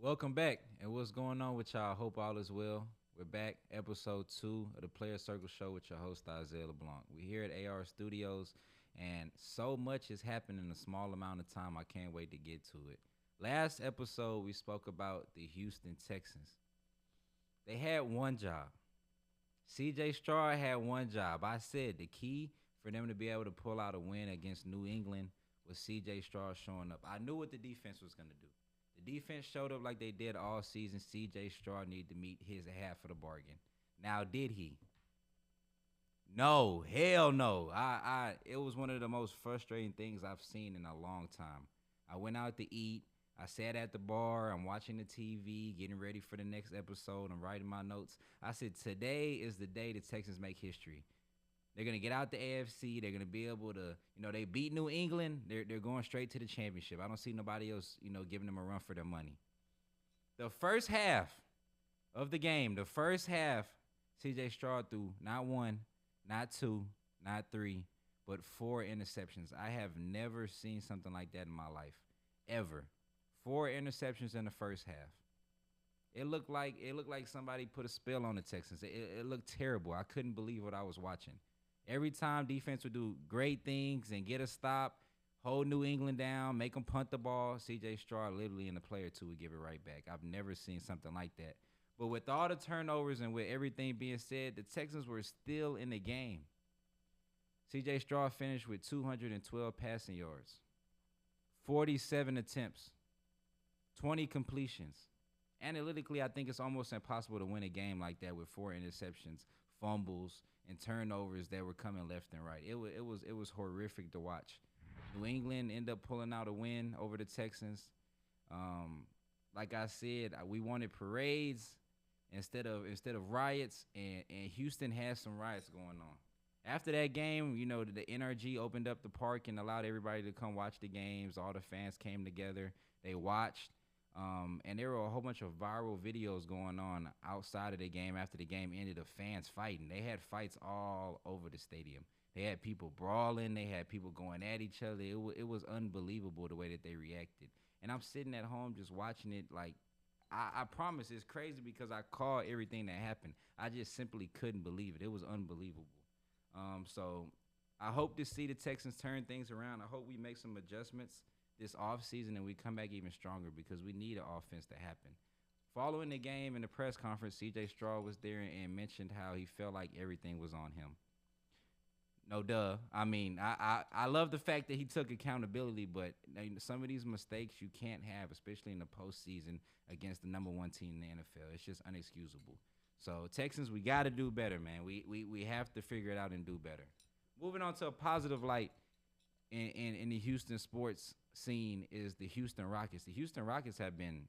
Welcome back. And what's going on with y'all? Hope all is well. We're back, episode 2 of the Player Circle Show with your host, Isaiah LeBlanc. We're here at AR Studios, and so much has happened in a small amount of time. I can't wait to get to it. Last episode, we spoke about the Houston Texans. They had one job. CJ Stroud had one job. I said the key for them to be able to pull out a win against New England was CJ Stroud showing up. I knew what the defense was going to do. The defense showed up like they did all season. CJ Stroud needed to meet his half of the bargain. Now, did he? No, hell no. It was one of the most frustrating things I've seen in a long time. I went out to eat. I sat at the bar. I'm watching the TV, getting ready for the next episode. I'm writing my notes. I said, today is the day the Texans make history. They're gonna get out the AFC. They're gonna be able to, they beat New England. They're going straight to the championship. I don't see nobody else, giving them a run for their money. The first half of the game, CJ Stroud threw not one, not two, not three, but 4 interceptions. I have never seen something like that in my life, ever. 4 interceptions in the first half. It looked like somebody put a spell on the Texans. It looked terrible. I couldn't believe what I was watching. Every time defense would do great things and get a stop, hold New England down, make them punt the ball, C.J. Stroud literally in the play or two would give it right back. I've never seen something like that. But with all the turnovers and with everything being said, the Texans were still in the game. C.J. Stroud finished with 212 passing yards, 47 attempts, 20 completions. Analytically, I think it's almost impossible to win a game like that with 4 interceptions, fumbles, and turnovers that were coming left and right. It was horrific to watch. New England ended up pulling out a win over the Texans. Like I said, we wanted parades instead of riots, and Houston had some riots going on. After that game, the NRG opened up the park and allowed everybody to come watch the games. All the fans came together. They watched. And there were a whole bunch of viral videos going on outside of the game after the game ended of fans fighting. They had fights all over the stadium. They had people brawling. They had people going at each other. It was unbelievable the way that they reacted. And I'm sitting at home just watching it like, I promise it's crazy because I called everything that happened. I just simply couldn't believe it. It was unbelievable. So I hope to see the Texans turn things around. I hope we make some adjustments this offseason and we come back even stronger because we need an offense to happen. Following the game in the press conference, C.J. Stroud was there and mentioned how he felt like everything was on him. No duh. I mean, I love the fact that he took accountability, but some of these mistakes you can't have, especially in the postseason against the number 1 team in the NFL. It's just unexcusable. So Texans, we got to do better, man. We have to figure it out and do better. Moving on to a positive light in the Houston sports scene is the Houston Rockets. The Houston Rockets have been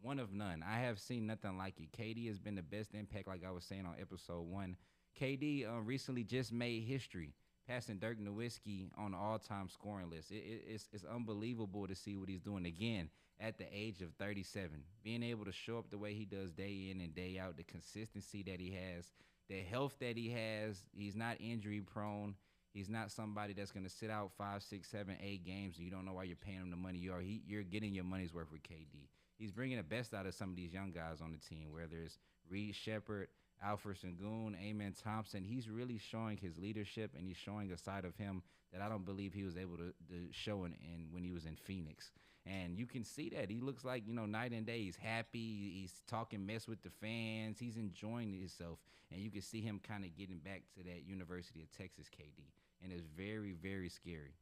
one of none. I have seen nothing like it. KD has been the best impact, like I was saying on episode 1. KD recently just made history, passing Dirk Nowitzki on the all-time scoring list. It's unbelievable to see what he's doing again at the age of 37. Being able to show up the way he does day in and day out, the consistency that he has, the health that he has. He's not injury prone. He's not somebody that's going to sit out 5, 6, 7, 8 games and you don't know why you're paying him the money you are. You're getting your money's worth with KD. He's bringing the best out of some of these young guys on the team, whether it's Reed Shepard, Alperen Şengün, Amen Thompson. He's really showing his leadership, and he's showing a side of him that I don't believe he was able to show when he was in Phoenix. And you can see that. He looks like, night and day. He's happy. He's talking mess with the fans. He's enjoying himself. And you can see him kind of getting back to that University of Texas KD. And it's very, very scary.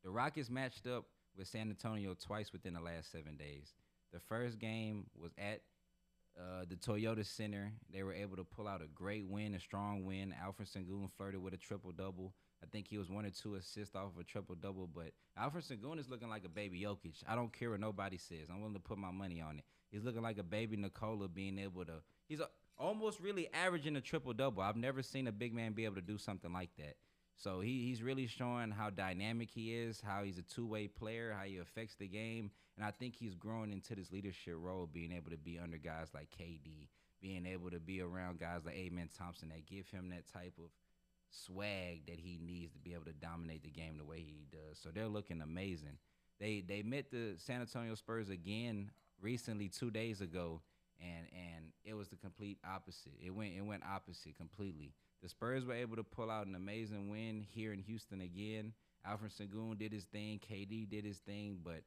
The Rockets matched up with San Antonio twice within the last 7 days. The first game was at the Toyota Center. They were able to pull out a great win, a strong win. Alperen Şengün flirted with a triple-double. I think he was 1 or 2 assists off of a triple-double, but Alperen Şengün is looking like a baby Jokic. I don't care what nobody says. I'm willing to put my money on it. He's looking like a baby Nikola being able to – he's almost really averaging a triple-double. I've never seen a big man be able to do something like that. So he's really showing how dynamic he is, how he's a two-way player, how he affects the game. And I think he's growing into this leadership role, being able to be under guys like KD, being able to be around guys like Amen Thompson that give him that type of swag that he needs to be able to dominate the game the way he does. So they're looking amazing. They met the San Antonio Spurs again recently 2 days ago, and it was the complete opposite. It went opposite completely. The Spurs were able to pull out an amazing win here in Houston again. Alfred Sengun did his thing, KD did his thing, but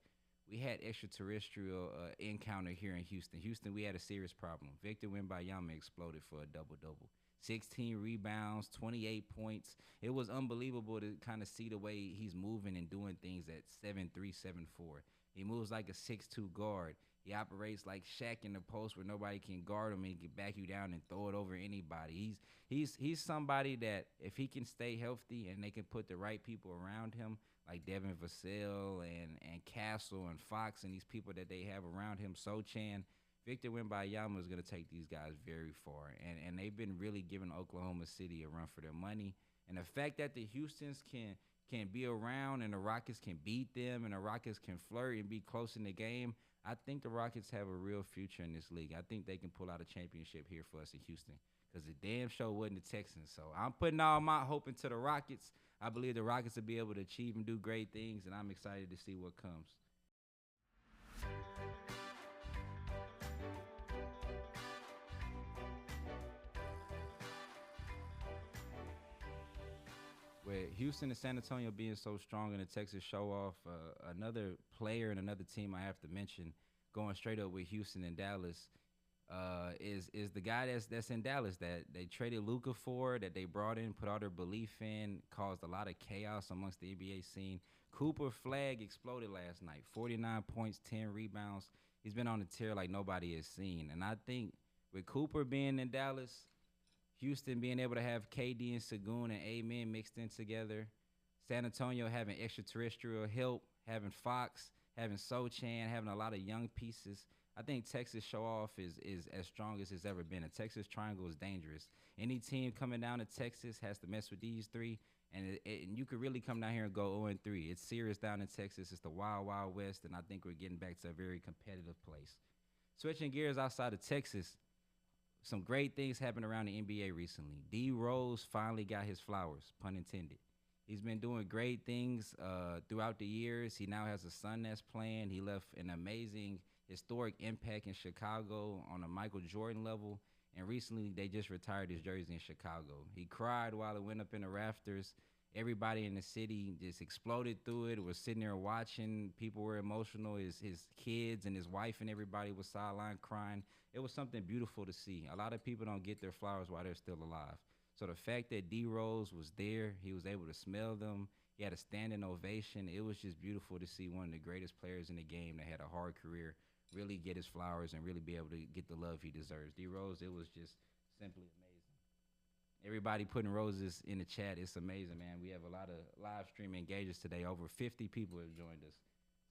we had extraterrestrial encounter here in Houston. Houston, we had a serious problem. Victor Wembanyama exploded for a double double. 16 rebounds, 28 points. It was unbelievable to kind of see the way he's moving and doing things at 7'3", 7'4". He moves like a 6'2" guard. He operates like Shaq in the post where nobody can guard him and can back you down and throw it over anybody. He's somebody that if he can stay healthy and they can put the right people around him, like Devin Vassell and Castle and Fox and these people that they have around him, Sochan, Victor Wembanyama is going to take these guys very far. And they've been really giving Oklahoma City a run for their money. And the fact that the Houstons can be around and the Rockets can beat them and the Rockets can flirt and be close in the game, I think the Rockets have a real future in this league. I think they can pull out a championship here for us in Houston because the damn show wasn't the Texans. So I'm putting all my hope into the Rockets. I believe the Rockets will be able to achieve and do great things, and I'm excited to see what comes. With Houston and San Antonio being so strong in the Texas show off, another player and another team I have to mention going straight up with Houston and Dallas is the guy that's in Dallas that they traded Luca for, that they brought in, put all their belief in, caused a lot of chaos amongst the NBA scene. Cooper Flagg exploded last night, 49 points, 10 rebounds. He's been on a tear like nobody has seen, and I think with Cooper being in Dallas, Houston being able to have KD and Sagoon and Amen mixed in together, San Antonio having extraterrestrial help, having Fox, having Sochan, having a lot of young pieces. I think Texas show off is as strong as it's ever been. A Texas triangle is dangerous. Any team coming down to Texas has to mess with these three, and you could really come down here and go 0-3. It's serious down in Texas. It's the wild, wild west, and I think we're getting back to a very competitive place. Switching gears outside of Texas, some great things happened around the NBA recently. D Rose finally got his flowers, pun intended. He's been doing great things throughout the years. He now has a son that's playing. He left an amazing, historic impact in Chicago on a Michael Jordan level. And recently, they just retired his jersey in Chicago. He cried while it went up in the rafters. Everybody in the city just exploded through it. Was sitting there watching. People were emotional. His kids and his wife and everybody was sideline crying. It was something beautiful to see. A lot of people don't get their flowers while they're still alive. So the fact that D Rose was there, he was able to smell them. He had a standing ovation. It was just beautiful to see one of the greatest players in the game that had a hard career really get his flowers and really be able to get the love he deserves. D Rose, it was just simply amazing. Everybody putting roses in the chat. It's amazing, man. We have a lot of live stream engagers today. Over 50 people have joined us.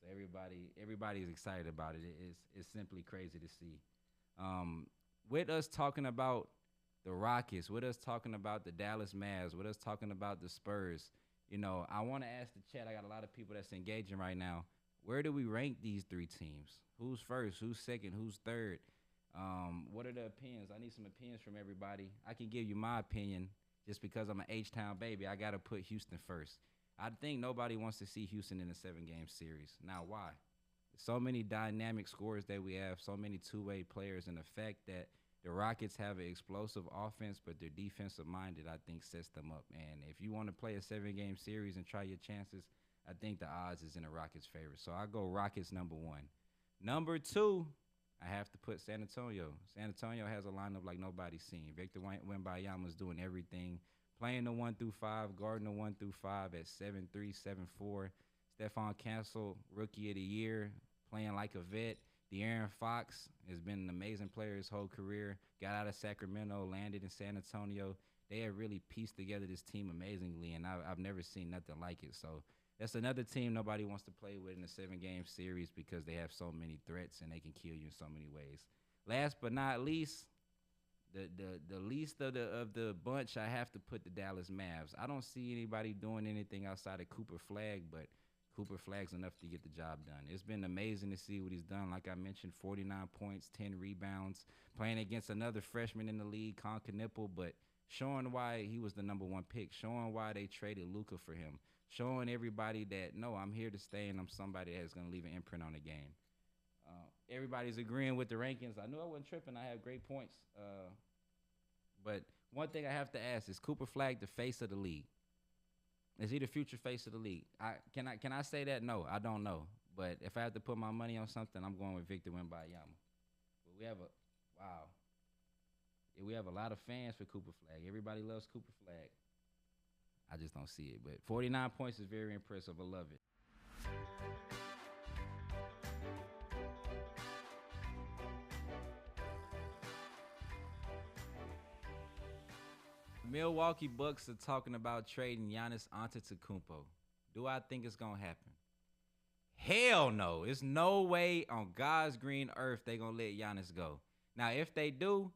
So everybody is excited about it. It's simply crazy to see. With us talking about the Rockets, with us talking about the Dallas Mavs, with us talking about the Spurs, I want to ask the chat. I got a lot of people that's engaging right now. Where do we rank these three teams? Who's first? Who's second? Who's third? What are the opinions? I need some opinions from everybody. I can give you my opinion just because I'm an H-Town baby. I got to put Houston first. I think nobody wants to see Houston in a 7-game series. Now, why? So many dynamic scores that we have, so many two-way players, and the fact that the Rockets have an explosive offense, but they're defensive-minded, I think sets them up. And if you want to play a 7-game series and try your chances, I think the odds is in the Rockets' favor. So I go Rockets number 1. Number 2, I have to put San Antonio. San Antonio has a lineup like nobody's seen. Victor Wembanyama is doing everything, playing the 1 through 5, guarding the 1 through 5 at 7'3", 7'4". Stephon Cancel, Rookie of the Year, playing like a vet. De'Aaron Fox has been an amazing player his whole career. Got out of Sacramento, landed in San Antonio. They have really pieced together this team amazingly, and I've never seen nothing like it. So that's another team nobody wants to play with in a 7-game series because they have so many threats and they can kill you in so many ways. Last but not least, the least of the bunch, I have to put the Dallas Mavs. I don't see anybody doing anything outside of Cooper Flagg, but Cooper Flagg's enough to get the job done. It's been amazing to see what he's done. Like I mentioned, 49 points, 10 rebounds, playing against another freshman in the league, Con Knipple, but showing why he was the number 1 pick, showing why they traded Luka for him, showing everybody that no, I'm here to stay and I'm somebody that's gonna leave an imprint on the game. Everybody's agreeing with the rankings. I knew I wasn't tripping. I have great points. But one thing I have to ask is Cooper Flagg the face of the league? Is he the future face of the league? Can I say that? No, I don't know. But if I have to put my money on something, I'm going with Victor Wembanyama. But we have a wow. Yeah, we have a lot of fans for Cooper Flagg. Everybody loves Cooper Flagg. I just don't see it. But 49 points is very impressive. I love it. Milwaukee Bucks are talking about trading Giannis Antetokounmpo. Do I think it's gonna happen? Hell no. It's no way on God's green earth they gonna let Giannis go. Now, if they do,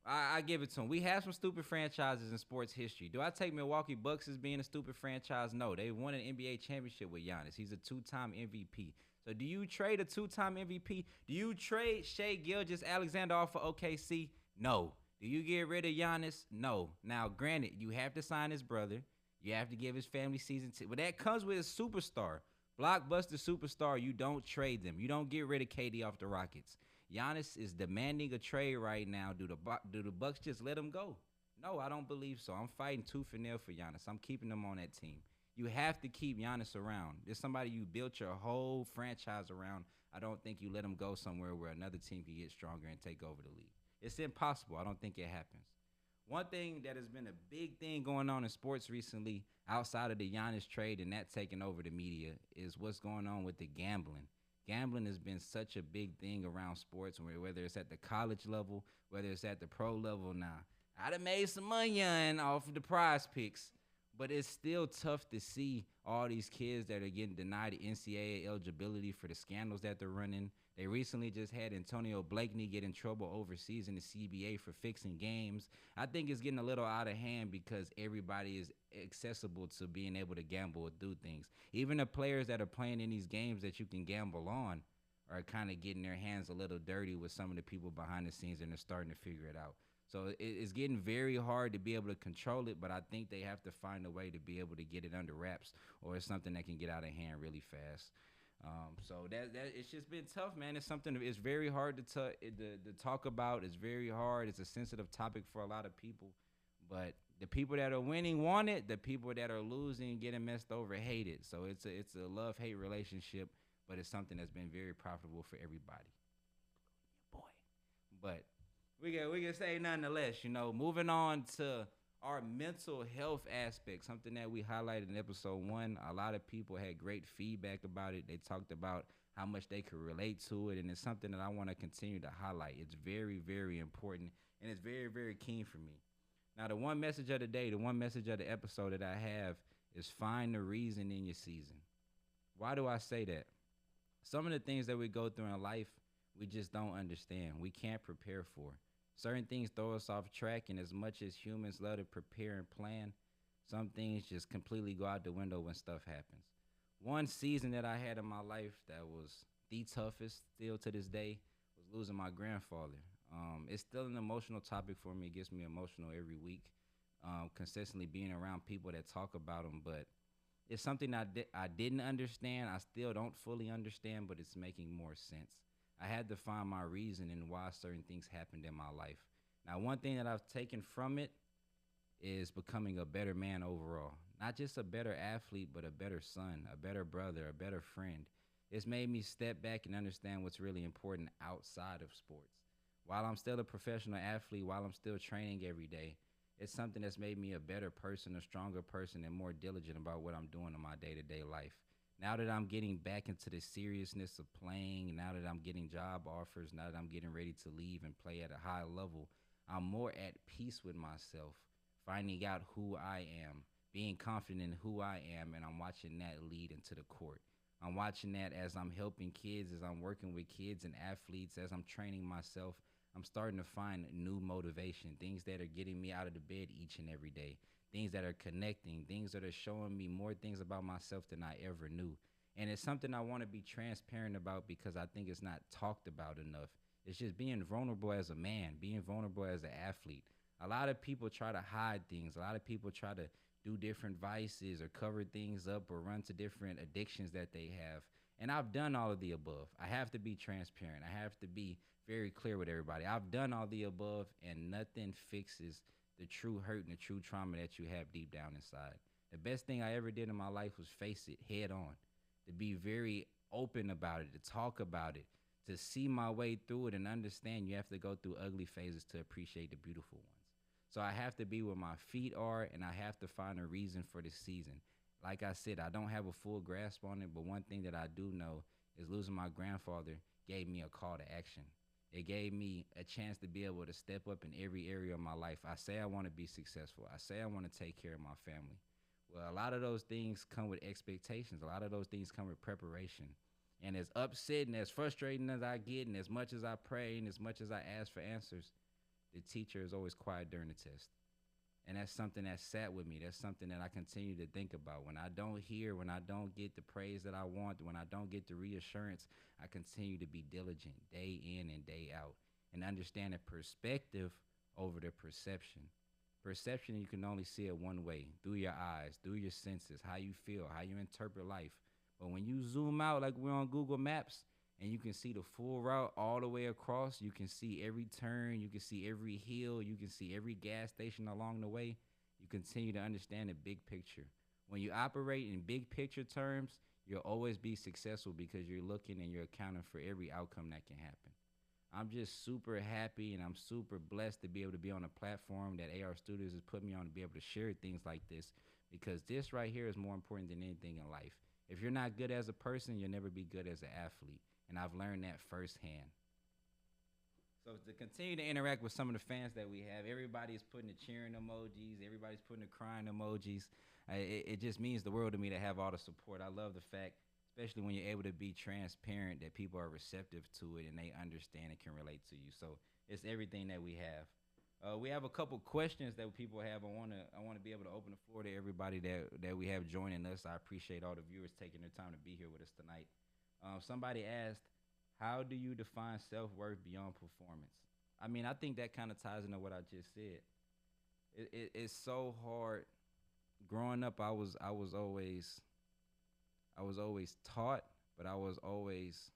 I give it to them. We have some stupid franchises in sports history. Do I take Milwaukee Bucks as being a stupid franchise? No. They won an NBA championship with Giannis. He's a two-time MVP. So do you trade a two-time MVP? Do you trade Shai Gilgeous-Alexander off for OKC? No. Do you get rid of Giannis? No. Now, granted, you have to sign his brother. You have to give his family season ticket. But that comes with a superstar. Blockbuster superstar, you don't trade them. You don't get rid of KD off the Rockets. Giannis is demanding a trade right now. Do the Bucks just let him go? No, I don't believe so. I'm fighting tooth and nail for Giannis. I'm keeping him on that team. You have to keep Giannis around. There's somebody you built your whole franchise around. I don't think you let him go somewhere where another team can get stronger and take over the league. It's impossible. I don't think it happens. One thing that has been a big thing going on in sports recently, outside of the Giannis trade and that taking over the media, is what's going on with the gambling. Gambling has been such a big thing around sports, whether it's at the college level, whether it's at the pro level now. I done made some money off of the prize picks, but it's still tough to see all these kids that are getting denied NCAA eligibility for the scandals that they're running. They recently just had Antonio Blakeney get in trouble overseas in the CBA for fixing games. I think it's getting a little out of hand because everybody is accessible to being able to gamble or do things. Even the players that are playing in these games that you can gamble on are kind of getting their hands a little dirty with some of the people behind the scenes, and they're starting to figure it out. So it's getting very hard to be able to control it, but I think they have to find a way to be able to get it under wraps, or it's something that can get out of hand really fast. So that it's just been tough, man. It's something that it's very hard to talk about. It's very hard. It's a sensitive topic for a lot of people, but the people that are winning want it. The people that are losing, getting messed over, hate it. So it's a love-hate relationship, but it's something that's been very profitable for everybody. Boy, but we can say nonetheless. Moving on to our mental health aspect, something that we highlighted in episode 1. A lot of people had great feedback about it. They talked about how much they could relate to it, and it's something that I want to continue to highlight. It's very, very important, and it's very, very keen for me. Now, the one message of the day, the one message of the episode that I have is find the reason in your season. Why do I say that? Some of the things that we go through in life, we just don't understand. We can't prepare for. Certain things throw us off track, and as much as humans love to prepare and plan, some things just completely go out the window when stuff happens. One season that I had in my life that was the toughest still to this day was losing my grandfather. It's still an emotional topic for me. It gets me emotional every week, consistently being around people that talk about him. But it's something I didn't understand. I still don't fully understand, but it's making more sense. I had to find my reason and why certain things happened in my life. Now, one thing that I've taken from it is becoming a better man overall. Not just a better athlete, but a better son, a better brother, a better friend. It's made me step back and understand what's really important outside of sports. While I'm still a professional athlete, while I'm still training every day, it's something that's made me a better person, a stronger person, and more diligent about what I'm doing in my day-to-day life. Now that I'm getting back into the seriousness of playing, now that I'm getting job offers, now that I'm getting ready to leave and play at a high level, I'm more at peace with myself, finding out who I am, being confident in who I am, and I'm watching that lead into the court. I'm watching that as I'm helping kids, as I'm working with kids and athletes, as I'm training myself. I'm starting to find new motivation, things that are getting me out of the bed each and every day. Things that are connecting, things that are showing me more things about myself than I ever knew. And it's something I want to be transparent about because I think it's not talked about enough. It's just being vulnerable as a man, being vulnerable as an athlete. A lot of people try to hide things. A lot of people try to do different vices or cover things up or run to different addictions that they have. And I've done all of the above. I have to be transparent. I have to be very clear with everybody. I've done all the above, and nothing fixes the true hurt and the true trauma that you have deep down inside. The best thing I ever did in my life was face it head on, to be very open about it, to talk about it, to see my way through it and understand you have to go through ugly phases to appreciate the beautiful ones. So I have to be where my feet are, and I have to find a reason for the season. Like I said, I don't have a full grasp on it, but one thing that I do know is losing my grandfather gave me a call to action. It gave me a chance to be able to step up in every area of my life. I say I want to be successful. I say I want to take care of my family. Well, a lot of those things come with expectations. A lot of those things come with preparation. And as upset and as frustrating as I get, and as much as I pray and as much as I ask for answers, the teacher is always quiet during the test. And that's something that sat with me. That's something that I continue to think about. When I don't hear, when I don't get the praise that I want, when I don't get the reassurance, I continue to be diligent day in and day out and understand the perspective over the perception. Perception, you can only see it one way, through your eyes, through your senses, how you feel, how you interpret life. But when you zoom out like we're on Google Maps, and you can see the full route all the way across. You can see every turn. You can see every hill. You can see every gas station along the way. You continue to understand the big picture. When you operate in big picture terms, you'll always be successful because you're looking and you're accounting for every outcome that can happen. I'm just super happy and I'm super blessed to be able to be on a platform that AR Studios has put me on to be able to share things like this, because this right here is more important than anything in life. If you're not good as a person, you'll never be good as an athlete. And I've learned that firsthand. So to continue to interact with some of the fans that we have, everybody's putting the cheering emojis, everybody's putting the crying emojis. It just means the world to me to have all the support. I love the fact, especially when you're able to be transparent, that people are receptive to it and they understand and can relate to you. So it's everything that we have. We have a couple questions that people have. I want to be able to open the floor to everybody that we have joining us. I appreciate all the viewers taking their time to be here with us tonight. Somebody asked, how do you define self-worth beyond performance? I mean, I think that kind of ties into what I just said. It's so hard. Growing up, I was always taught, but I was always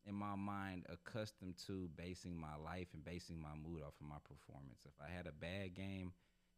in my mind accustomed to basing my life and basing my mood off of my performance. If I had a bad game,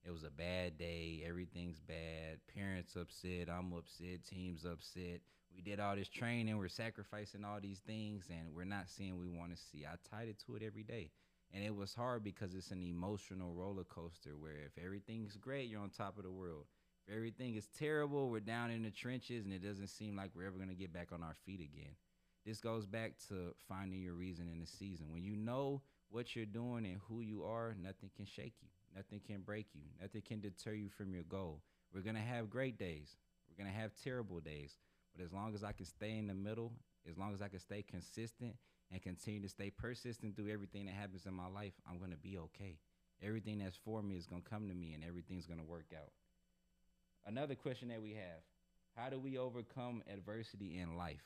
it was a bad day. Everything's bad. Parents upset. I'm upset. Team's upset. We did all this training. We're sacrificing all these things, and we're not seeing what we want to see. I tied it to it every day. And it was hard because it's an emotional roller coaster where if everything's great, you're on top of the world. If everything is terrible, we're down in the trenches, and it doesn't seem like we're ever going to get back on our feet again. This goes back to finding your reason in the season. When you know what you're doing and who you are, nothing can shake you. Nothing can break you. Nothing can deter you from your goal. We're going to have great days. We're going to have terrible days. But as long as I can stay in the middle, as long as I can stay consistent and continue to stay persistent through everything that happens in my life, I'm going to be okay. Everything that's for me is going to come to me, and everything's going to work out. Another question that we have, how do we overcome adversity in life?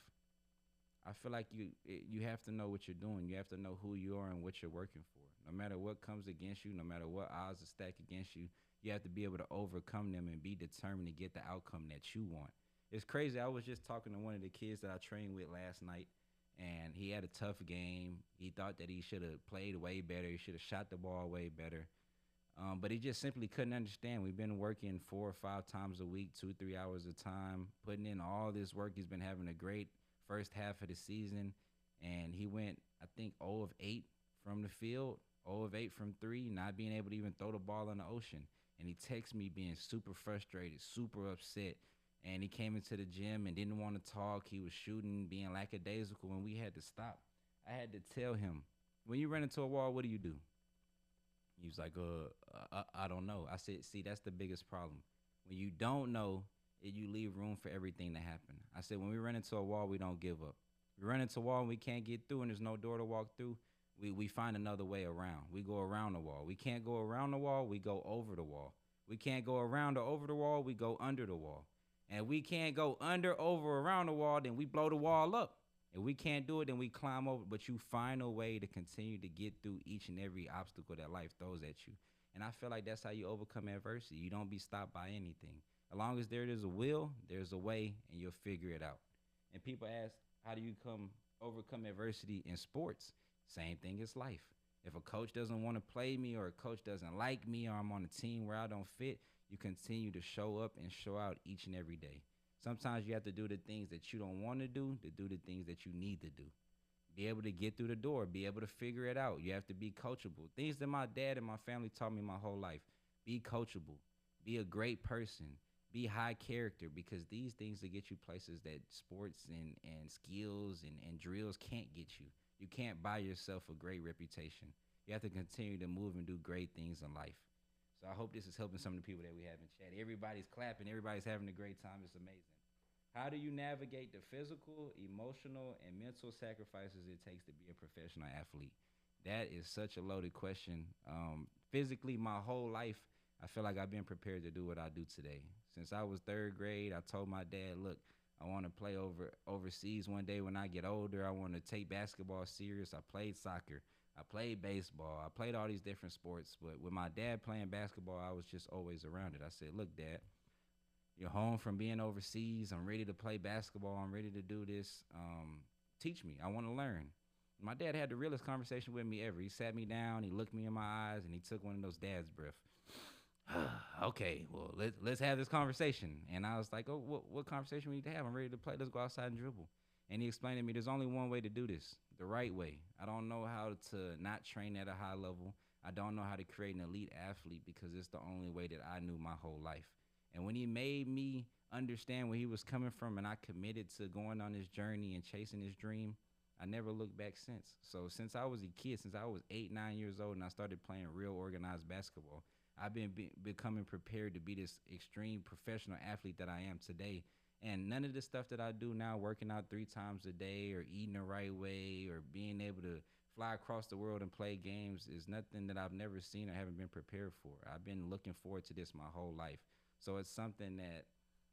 I feel like you have to know what you're doing. You have to know who you are and what you're working for. No matter what comes against you, no matter what odds are stacked against you, you have to be able to overcome them and be determined to get the outcome that you want. It's crazy. I was just talking to one of the kids that I trained with last night, and he had a tough game. He thought that he should have played way better. He should have shot the ball way better. But he just simply couldn't understand. We've been working 4 or 5 times a week, 2-3 hours a time, putting in all this work. He's been having a great first half of the season, and he went, I think, 0 of 8 from the field, 0 of 8 from 3, not being able to even throw the ball in the ocean. And he texted me being super frustrated, super upset. And he came into the gym and didn't want to talk. He was shooting, being lackadaisical, and we had to stop. I had to tell him, when you run into a wall, what do? He was like, I don't know. I said, see, that's the biggest problem. When you don't know, you leave room for everything to happen. I said, when we run into a wall, we don't give up. We run into a wall and we can't get through and there's no door to walk through. We find another way around. We go around the wall. We can't go around the wall. We go over the wall. We can't go around or over the wall. We go under the wall. And we can't go under, over, around the wall, then we blow the wall up. If we can't do it, then we climb over. But you find a way to continue to get through each and every obstacle that life throws at you. And I feel like that's how you overcome adversity. You don't be stopped by anything. As long as there is a will, there's a way, and you'll figure it out. And people ask, how do you overcome adversity in sports? Same thing as life. If a coach doesn't want to play me, or a coach doesn't like me, or I'm on a team where I don't fit, you continue to show up and show out each and every day. Sometimes you have to do the things that you don't want to do the things that you need to do. Be able to get through the door, be able to figure it out. You have to be coachable. Things that my dad and my family taught me my whole life. Be coachable. Be a great person. Be high character, because these things will get you places that sports and skills and drills can't get you. You can't buy yourself a great reputation. You have to continue to move and do great things in life. So I hope this is helping some of the people that we have in chat. Everybody's clapping. Everybody's having a great time. It's amazing. How do you navigate the physical, emotional, and mental sacrifices it takes to be a professional athlete? That is such a loaded question. Physically, my whole life, I feel like I've been prepared to do what I do today. Since I was third grade, I told my dad, look, I want to play overseas one day when I get older. I want to take basketball serious. I played soccer. I played baseball. I played all these different sports. But with my dad playing basketball, I was just always around it. I said, look, Dad, you're home from being overseas. I'm ready to play basketball. I'm ready to do this. Teach me. I want to learn. My dad had the realest conversation with me ever. He sat me down. He looked me in my eyes, and he took one of those dad's breath. Okay, well, let's have this conversation. And I was like, oh, what conversation we need to have? I'm ready to play. Let's go outside and dribble. And he explained to me there's only one way to do this, the right way. I don't know how to not train at a high level. I don't know how to create an elite athlete, because it's the only way that I knew my whole life. And when he made me understand where he was coming from, and I committed to going on this journey and chasing this dream, I never looked back since. So since I was a kid, since I was 8, 9 years old, and I started playing real organized basketball, I've been becoming prepared to be this extreme professional athlete that I am today. And none of the stuff that I do now, working out 3 times a day, or eating the right way, or being able to fly across the world and play games, is nothing that I've never seen or haven't been prepared for. I've been looking forward to this my whole life. So it's something that,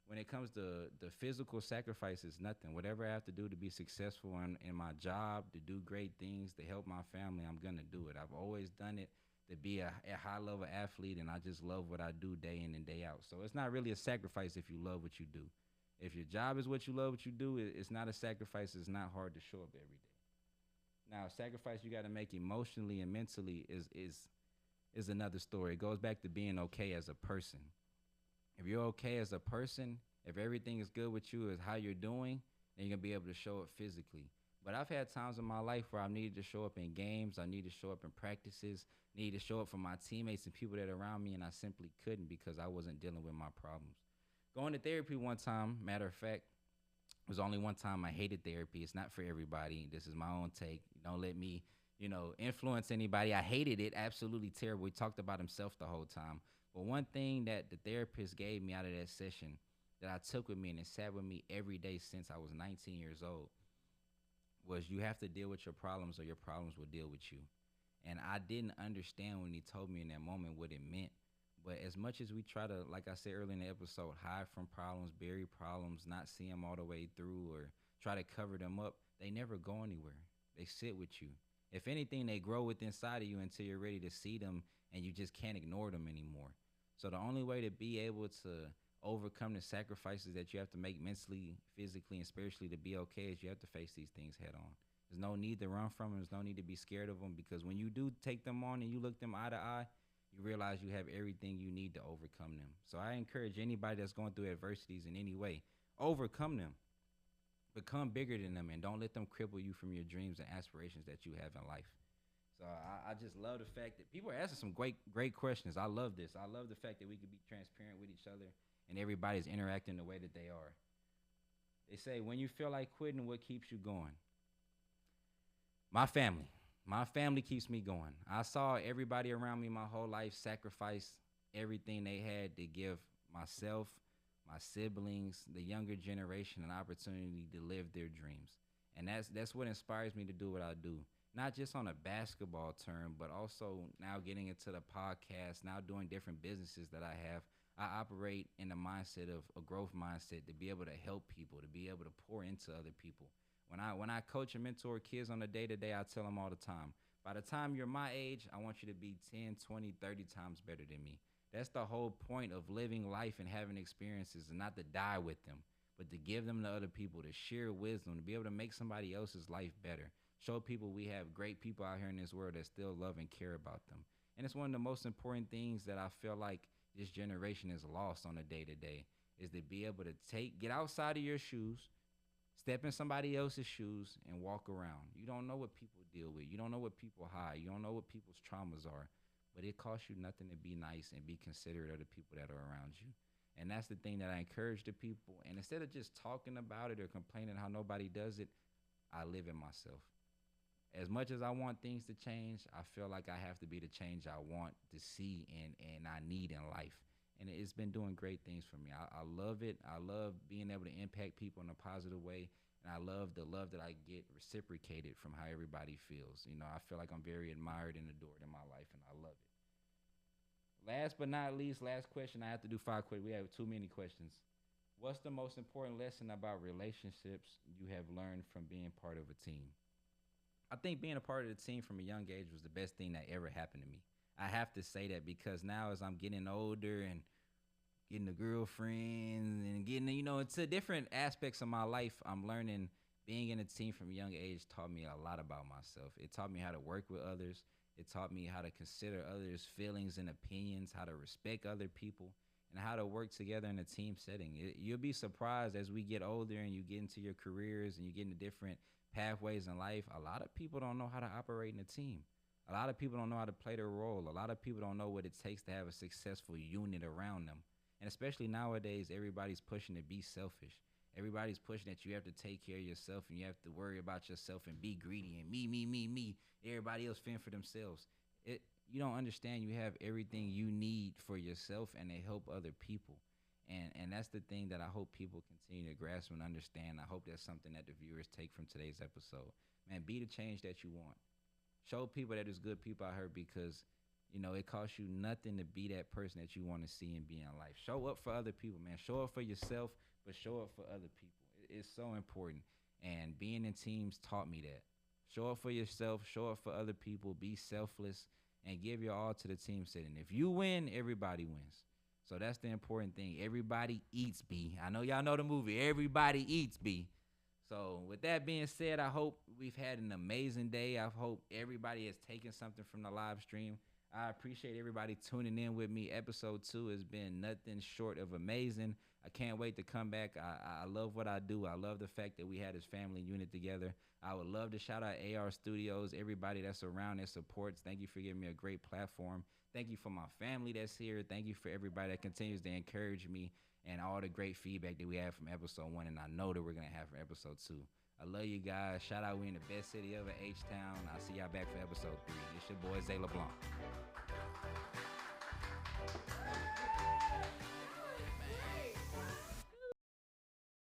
when it comes to the physical sacrifice, is nothing. Whatever I have to do to be successful in my job, to do great things, to help my family, I'm going to do it. I've always done it to be a high-level athlete, and I just love what I do day in and day out. So it's not really a sacrifice if you love what you do. If your job is what you love what you do, it's not a sacrifice. It's not hard to show up every day. Now, sacrifice you got to make emotionally and mentally is another story. It goes back to being okay as a person. If you're okay as a person, if everything is good with you, is how you're doing, then you're going to be able to show up physically. But I've had times in my life where I needed to show up in games, I needed to show up in practices, needed to show up for my teammates and people that are around me, and I simply couldn't, because I wasn't dealing with my problems. Going to therapy one time, matter of fact, was only one time I hated therapy. It's not for everybody. This is my own take. Don't let me, influence anybody. I hated it. Absolutely terrible. He talked about himself the whole time. But one thing that the therapist gave me out of that session that I took with me, and it sat with me every day since I was 19 years old, was you have to deal with your problems, or your problems will deal with you. And I didn't understand when he told me in that moment what it meant. But as much as we try to, like I said earlier in the episode, hide from problems, bury problems, not see them all the way through, or try to cover them up, they never go anywhere. They sit with you. If anything, they grow within inside of you until you're ready to see them and you just can't ignore them anymore. So the only way to be able to overcome the sacrifices that you have to make mentally, physically, and spiritually to be okay is you have to face these things head on. There's no need to run from them. There's no need to be scared of them, because when you do take them on and you look them eye to eye, you realize you have everything you need to overcome them. So I encourage anybody that's going through adversities in any way, overcome them. Become bigger than them, and don't let them cripple you from your dreams and aspirations that you have in life. So I just love the fact that people are asking some great questions. I love this. I love the fact that we can be transparent with each other and everybody's interacting the way that they are. They say, when you feel like quitting, what keeps you going? My family. My family keeps me going. I saw everybody around me my whole life sacrifice everything they had to give myself, my siblings, the younger generation, an opportunity to live their dreams. And that's what inspires me to do what I do. Not just on a basketball term, but also now getting into the podcast, now doing different businesses that I have. I operate in the mindset of a growth mindset, to be able to help people, to be able to pour into other people. When I coach and mentor kids on a day-to-day, I tell them all the time, by the time you're my age, I want you to be 10, 20, 30 times better than me. That's the whole point of living life and having experiences, and not to die with them, but to give them to other people, to share wisdom, to be able to make somebody else's life better. Show people we have great people out here in this world that still love and care about them. And it's one of the most important things that I feel like this generation is lost on a day to day, is to be able to get outside of your shoes, step in somebody else's shoes, and walk around. You don't know what people deal with. You don't know what people hide. You don't know what people's traumas are. But it costs you nothing to be nice and be considerate of the people that are around you. And that's the thing that I encourage the people. And instead of just talking about it or complaining how nobody does it, I live it myself. As much as I want things to change, I feel like I have to be the change I want to see and I need in life. And it's been doing great things for me. I love it. I love being able to impact people in a positive way. And I love the love that I get reciprocated from how everybody feels. You know, I feel like I'm very admired and adored in my life, and I love it. Last but not least, last question. I have to do 5 quick. We have too many questions. What's the most important lesson about relationships you have learned from being part of a team? I think being a part of the team from a young age was the best thing that ever happened to me. I have to say that because now as I'm getting older and getting a girlfriend and getting, into different aspects of my life, I'm learning being in a team from a young age taught me a lot about myself. It taught me how to work with others. It taught me how to consider others' feelings and opinions, how to respect other people, and how to work together in a team setting. You'll be surprised as we get older and you get into your careers and you get into different pathways in life. A lot of people don't know how to operate in a team. A lot of people don't know how to play their role. A lot of people don't know what it takes to have a successful unit around them. And especially nowadays, everybody's pushing to be selfish. Everybody's pushing that you have to take care of yourself and you have to worry about yourself and be greedy and me. Everybody else fend for themselves. You don't understand you have everything you need for yourself and to help other people. And that's the thing that I hope people continue to grasp and understand. I hope that's something that the viewers take from today's episode. Man, be the change that you want. Show people that there's good people out here because, it costs you nothing to be that person that you want to see and be in life. Show up for other people, man. Show up for yourself, but show up for other people. It's so important. And being in teams taught me that. Show up for yourself, show up for other people, be selfless, and give your all to the team setting. If you win, everybody wins. So that's the important thing. Everybody eats, B. I know y'all know the movie. Everybody eats, B. So with that being said, I hope we've had an amazing day. I hope everybody has taken something from the live stream. I appreciate everybody tuning in with me. Episode 2 has been nothing short of amazing. I can't wait to come back. I love what I do. I love the fact that we had this family unit together. I would love to shout out AR Studios, everybody that's around that supports. Thank you for giving me a great platform. Thank you for my family that's here. Thank you for everybody that continues to encourage me and all the great feedback that we have from episode 1, and I know that we're going to have for episode 2. I love you guys. Shout out, we in the best city ever, H-Town. I'll see y'all back for episode 3. It's your boy, Zay LeBlanc.